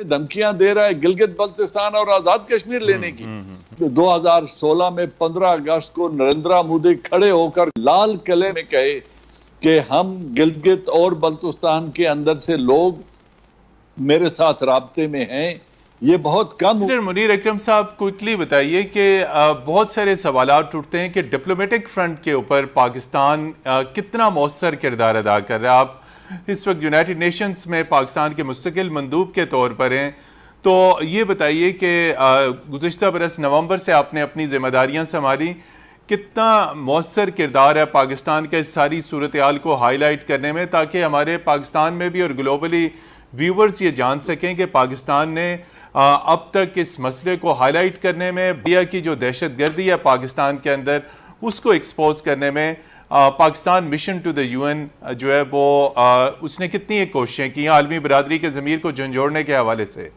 دھمکیاں دے رہا ہے گلگت بلتستان اور آزاد کشمیر لینے کی. 2016 میں 15 اگست کو نریندر مودی کھڑے ہو کر لال قلعے میں کہے کہ ہم گلگت اور بلتستان کے اندر سے لوگ میرے ساتھ رابطے میں ہیں. یہ بہت کم. سینیٹر منیر اکرم صاحب کوئکلی بتائیے کہ بہت سارے سوالات اٹھتے ہیں کہ ڈپلومیٹک فرنٹ کے اوپر پاکستان کتنا مؤثر کردار ادا کر رہا ہے. آپ اس وقت یونائٹڈ نیشنز میں پاکستان کے مستقل مندوب کے طور پر ہیں، تو یہ بتائیے کہ گزشتہ برس نومبر سے آپ نے اپنی ذمہ داریاں سنبھالی، کتنا مؤثر کردار ہے پاکستان کا اس ساری صورتحال کو ہائی لائٹ کرنے میں، تاکہ ہمارے پاکستان میں بھی اور گلوبلی ویورز یہ جان سکیں کہ پاکستان نے اب تک اس مسئلے کو ہائی لائٹ کرنے میں، انڈیا کی جو دہشت گردی ہے پاکستان کے اندر اس کو ایکسپوز کرنے میں Pakistan mission to the U N جو ہے وہ اس نے کتنی ایک کوششیں کی عالمی برادری کے ضمیر کو جھنجھوڑنے کے حوالے سے؟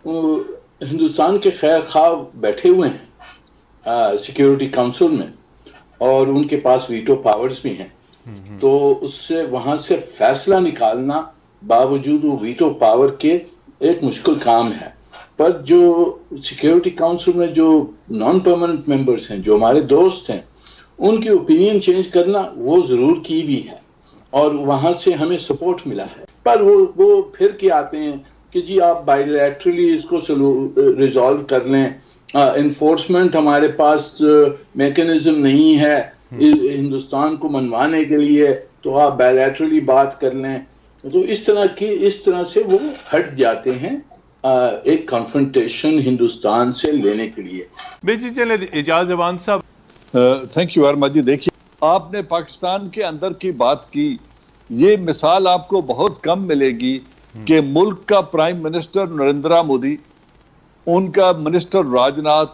ہندوستان کے خیر خواہ بیٹھے ہوئے ہیں سیکیورٹی کونسل میں اور ان کے پاس ویٹو پاورز بھی ہیں، تو اس سے وہاں سے فیصلہ نکالنا باوجود وہ ویٹو پاور کے ایک مشکل کام ہے. پر جو سیکیورٹی کونسل میں جو نان پرماننٹ ممبرز ہیں، جو ہمارے دوست ہیں، ان کی اوپینین چینج کرنا وہ ضرور کی بھی ہے اور وہاں سے ہمیں سپورٹ ملا ہے. پر وہ پھر کے آتے ہیں کہ جی آپ بائیلیٹرلی اس کو ریزالو کر لیں، انفورسمنٹ ہمارے پاس میکنزم نہیں ہے ہندوستان کو منوانے کے لیے، تو آپ بائیلیٹرلی بات کر لیں. تو اس طرح سے وہ ہٹ جاتے ہیں ایک کنفرنٹیشن ہندوستان سے لینے کے لیے. بیجی چلے اجاز اوان صاحب. تھینک یو ورما جی. دیکھیے آپ نے پاکستان کے اندر کی بات کی، یہ مثال آپ کو بہت کم ملے گی کہ ملک کا پرائم منسٹر نریندر مودی، ان کا منسٹر راجناتھ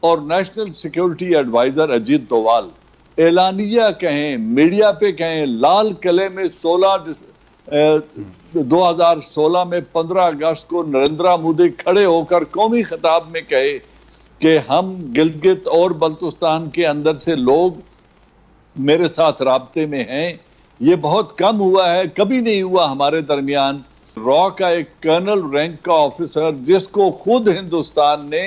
اور نیشنل سیکیورٹی ایڈوائزر اجیت دووال اعلانیہ کہیں، میڈیا پہ کہیں، لال قلعے میں 2016 میں 15 اگست کو نریندر مودی کھڑے ہو کر قومی خطاب میں کہے کہ ہم گلگت اور بلتستان کے اندر سے لوگ میرے ساتھ رابطے میں ہیں. یہ بہت کم ہوا ہے، کبھی نہیں ہوا ہمارے درمیان. را کا ایک کرنل رینک کا آفیسر جس کو خود ہندوستان نے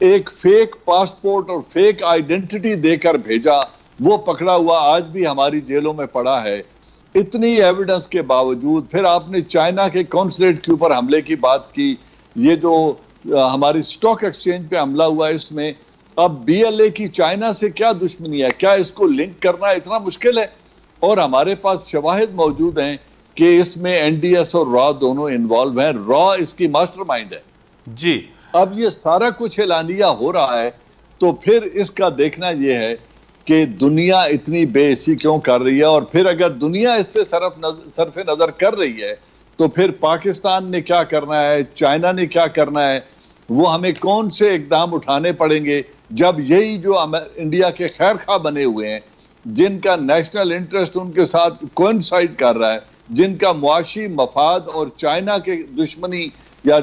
ایک فیک پاسپورٹ اور فیک آئیڈینٹی دے کر بھیجا، وہ پکڑا ہوا آج بھی ہماری جیلوں میں پڑا ہے. اتنی ایویڈنس کے باوجود پھر آپ نے چائنا کے کونسلیٹ کے اوپر حملے کی بات کی. یہ جو ہماری سٹاک ایکسچینج پہ حملہ ہوا، اس میں اب بی ایل اے کی چائنا سے کیا دشمنی ہے؟ کیا اس کو لنک کرنا اتنا مشکل ہے؟ اور ہمارے پاس شواہد موجود ہیں کہ اس میں این ڈی ایس اور را دونوں انوالو ہیں. را اس کی ماسٹر مائنڈ ہے جی. اب یہ سارا کچھ اعلانیہ ہو رہا ہے، تو پھر اس کا دیکھنا یہ ہے کہ دنیا اتنی بے حسی کیوں کر رہی ہے، اور پھر اگر دنیا اس سے صرف نظر کر رہی ہے تو پھر پاکستان نے کیا کرنا ہے، چائنا نے کیا کرنا ہے، وہ ہمیں کون سے اقدام اٹھانے پڑیں گے جب یہی جو انڈیا کے خیر خواہ بنے ہوئے ہیں، جن کا نیشنل انٹرسٹ ان کے ساتھ کوئنسائڈ کر رہا ہے، جن کا معاشی مفاد اور چائنا کے دشمنی یا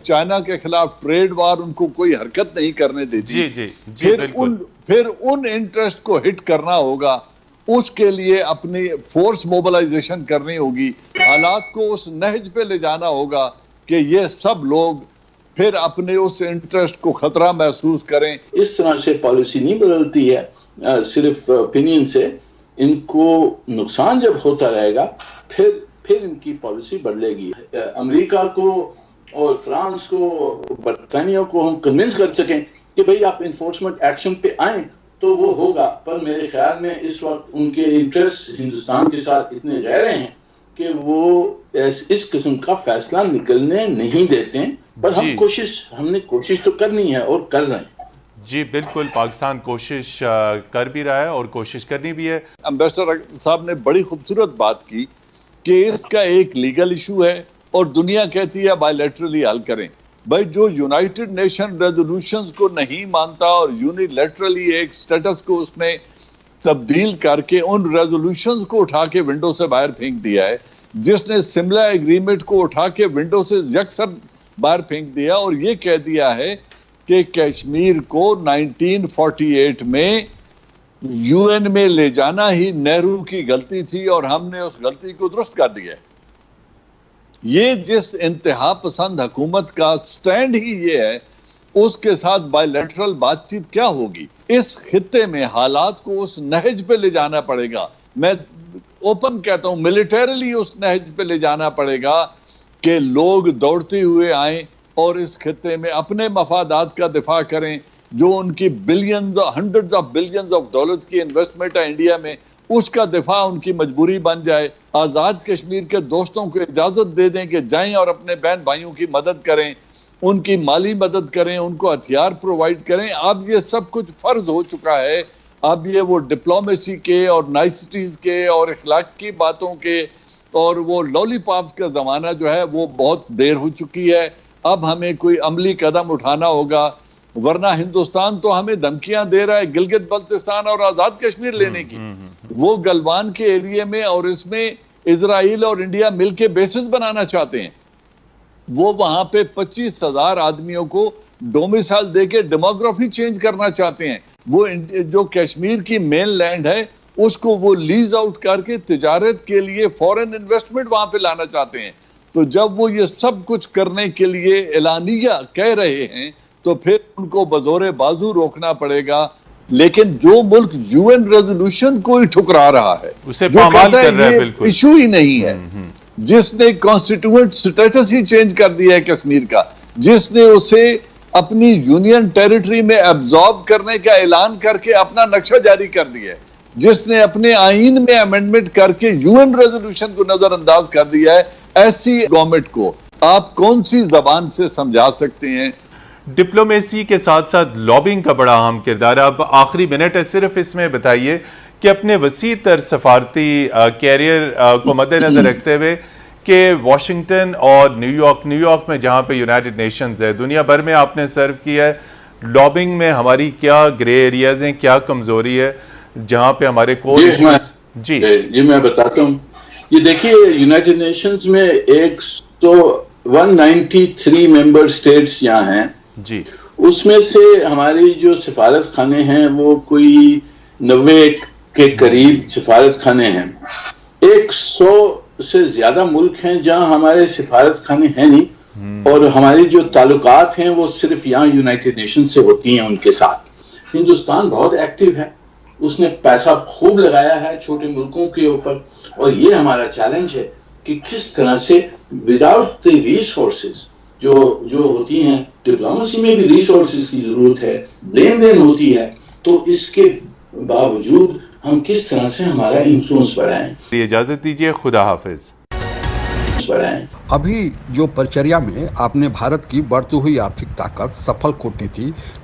چائنا کے خلاف ٹریڈ وار ان کو کوئی حرکت نہیں کرنے دیتی، پھر ان انٹرسٹ کو ہٹ کرنا ہوگا. اس کے لیے اپنی فورس موبلائزیشن کرنی ہوگی، حالات کو اس نہج پہ لے جانا ہوگا کہ یہ سب لوگ پھر اپنے اس انٹرسٹ کو خطرہ محسوس کریں. اس طرح سے پالیسی نہیں بدلتی ہے صرف اوپینین سے. ان کو نقصان جب ہوتا رہے گا پھر ان کی پالیسی بدلے گی. امریکہ کو اور فرانس کو، برطانیہ کو ہم کنونس کر سکیں کہ بھئی آپ انفورسمنٹ ایکشن پہ آئیں تو وہ ہوگا، پر میرے خیال میں اس وقت ان کے انٹرسٹ ہندوستان کے ساتھ اتنے گہرے ہیں کہ وہ اس قسم کا فیصلہ نکلنے نہیں دیتے ہیں. پر ہم نے کوشش تو کرنی ہے اور کر رہے ہیں. جی بالکل، پاکستان کوشش کر بھی رہا ہے اور کوشش کرنی بھی ہے. امبیسڈر صاحب نے بڑی خوبصورت بات کی کہ اس کا ایک لیگل ایشو ہے اور دنیا کہتی ہے بائیلیٹرلی حل کریں. بھائی جو یونائٹڈ نیشن ریزولوشنز کو نہیں مانتا اور یونیلیٹرلی ایک سٹیٹس کو اس نے تبدیل کر کے ان ریزولوشنز کو اٹھا کے ونڈو سے باہر پھینک دیا ہے، جس نے سملا ایگریمنٹ کو اٹھا کے ونڈو سے یکسر باہر پھینک دیا اور یہ کہہ دیا ہے کہ کشمیر کو 1948 میں یو این میں لے جانا ہی نہرو کی غلطی تھی اور ہم نے اس غلطی کو درست کر دیا ہے. یہ جس انتہا پسند حکومت کا سٹینڈ ہی یہ ہے، اس کے ساتھ بائی لیٹرل بات چیت کیا ہوگی؟ اس خطے میں حالات کو اس نہج پہ لے جانا پڑے گا. میں اوپن کہتا ہوں ملیٹریلی اس نہج پہ لے جانا پڑے گا کہ لوگ دوڑتے ہوئے آئیں اور اس خطے میں اپنے مفادات کا دفاع کریں. جو ان کی billions, hundreds of billions of dollars کی انویسٹمنٹ ہے انڈیا میں، اس کا دفاع ان کی مجبوری بن جائے. آزاد کشمیر کے دوستوں کو اجازت دے دیں کہ جائیں اور اپنے بہن بھائیوں کی مدد کریں، ان کی مالی مدد کریں، ان کو ہتھیار پرووائڈ کریں. اب یہ سب کچھ فرض ہو چکا ہے. اب یہ وہ ڈپلومیسی کے اور نائسٹیز کے اور اخلاق کی باتوں کے اور وہ لولی پاپس کا زمانہ جو ہے وہ بہت دیر ہو چکی ہے. اب ہمیں کوئی عملی قدم اٹھانا ہوگا، ورنہ ہندوستان تو ہمیں دھمکیاں دے رہا ہے گلگت بلتستان اور آزاد کشمیر لینے کی. وہ گلوان کے ایریے میں اور اس میں اسرائیل اور انڈیا مل کے بیسز بنانا چاہتے ہیں. وہ وہاں پہ 25,000 آدمیوں کو ڈومیسائل دے کے ڈیموگرافی چینج کرنا چاہتے ہیں. وہ جو کشمیر کی مین لینڈ ہے اس کو وہ لیز آؤٹ کر کے تجارت کے لیے فورن انویسٹمنٹ وہاں پہ لانا چاہتے ہیں. تو جب وہ یہ سب کچھ کرنے کے لیے اعلانیہ کہہ رہے ہیں تو پھر ان کو بزور بازو روکنا پڑے گا. لیکن جو ملک یو این ریزولوشن کو ہی ٹھکرا رہا ہے، اسے جو پامال کہتا کر رہا ہے، ہے یہ بالکل ایشو ہی نہیں ہے، جس نے کانسٹیٹیوئنٹ سٹیٹس ہی چینج کر دیا ہے کشمیر کا، جس نے اسے اپنی یونین ٹیریٹری میں ایبزارب کرنے کا اعلان کر کے اپنا نقشہ جاری کر دیا ہے، جس نے اپنے آئین میں امینڈمنٹ کر کے یو این ریزولوشن کو نظر انداز کر دیا ہے، ایسی گورنمنٹ کو آپ کون سی زبان سے سمجھا سکتے ہیں؟ ڈپلومیسی کے ساتھ ساتھ لابنگ کا بڑا اہم کردار ہے. اب آخری منٹ ہے، صرف اس میں بتائیے کہ اپنے وسیع تر سفارتی کیریئر کو مد نظر رکھتے ہوئے کہ واشنگٹن اور نیو یارک میں جہاں پہ یونائٹڈ نیشنز ہے، دنیا بھر میں آپ نے سرو کیا ہے، لابنگ میں ہماری کیا گرے ایریاز ہیں، کیا کمزوری ہے جہاں پہ ہمارے کور ایشوز؟ جی میں بتاتا ہوں. یہ دیکھیے یونائٹڈ نیشنز میں 193 ممبر سٹیٹس یہاں ہیں جی، اس میں سے ہماری جو سفارت خانے ہیں وہ کوئی 90 کے قریب سفارت خانے ہیں. 100 سے زیادہ ملک ہیں جہاں ہمارے سفارت خانے ہیں نہیں، اور ہماری جو تعلقات ہیں وہ صرف یہاں یونائٹڈ نیشن سے ہوتی ہیں ان کے ساتھ. ہندوستان بہت ایکٹیو ہے، اس نے پیسہ خوب لگایا ہے چھوٹے ملکوں کے اوپر، اور یہ ہمارا چیلنج ہے کہ کس طرح سے وداؤٹ دی ریسورسز جو ہوتی ہیں، ڈپلومیسی میں بھی ریسورسز کی ضرورت ہے، لین دین ہوتی ہے، تو اس کے باوجود ہم کس طرح سے ہمارا انفلوئنس بڑھائیں. اجازت دیجیے، خدا حافظ. ابھی جو پرچریا میں آپ نے بھارت کی بڑھتی ہوئی آرتھک طاقت، سفل کودنیتی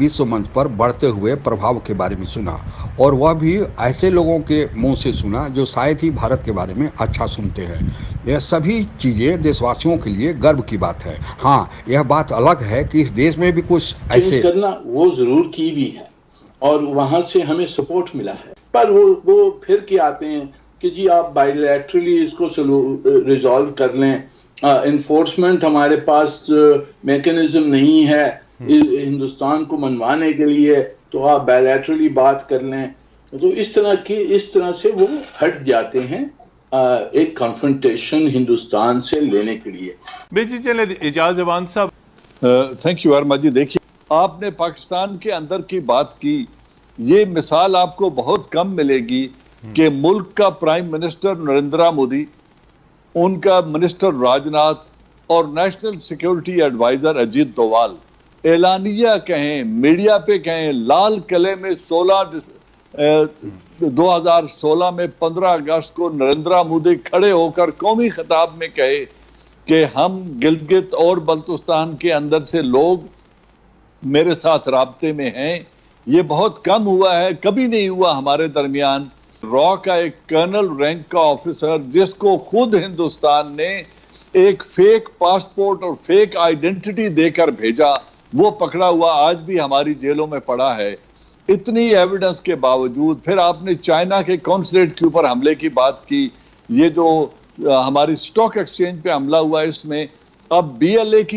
وشو منچ پر بڑھتے ہوئے پربھاؤ کے بارے میں سنا، اور وہ بھی ایسے لوگوں کے منہ سے سنا جو شاید ہی بھارت کے بارے میں اچھا سنتے ہیں. یہ سبھی چیزیں دیش واسیوں کے لیے گرو کی بات ہے. ہاں، یہ بات الگ ہے کہ اس دیش میں بھی کچھ ایسے کرنا وہ ضرور کی بھی ہے اور وہاں سے ہمیں سپورٹ ملا ہے، پر وہ پھر کے آتے ہیں کہ جی آپ بائیلیٹرلی اس کو ریزالو کر لیں. انفورسمنٹ ہمارے پاس میکنزم نہیں ہے ہندوستان کو منوانے کے لیے، تو آپ بائیلیٹرلی بات کر لیں. تو اس طرح سے وہ ہٹ جاتے ہیں ایک کنفرنٹیشن ہندوستان سے لینے کے لیے. جی چلے اعجاز ایوان صاحب. تھینک یو ورما جی. دیکھیے آپ نے پاکستان کے اندر کی بات کی، یہ مثال آپ کو بہت کم ملے گی کہ ملک کا پرائم منسٹر نریندرا مودی، ان کا منسٹر راجناتھ اور نیشنل سیکیورٹی ایڈوائزر اجیت دووال اعلانیہ کہیں، میڈیا پہ کہیں، لال قلعے میں 2016 میں 15 اگست کو نریندرا مودی کھڑے ہو کر قومی خطاب میں کہے کہ ہم گلگت اور بلتستان کے اندر سے لوگ میرے ساتھ رابطے میں ہیں. یہ بہت کم ہوا ہے، کبھی نہیں ہوا ہمارے درمیان. را کا ایک کرنل رینک کا آفیسر جس کو خود ہندوستان نے ایک فیک پاسپورٹ اور فیک آئیڈینٹی دے کر بھیجا، وہ پکڑا ہوا آج بھی ہماری جیلوں میں پڑا ہے. اتنی ایویڈنس کے باوجود پھر آپ نے چائنا کے کونسلیٹ کے اوپر حملے کی بات کی. یہ جو ہماری سٹاک ایکسچینج پہ حملہ ہوا، اس میں اب BLA کی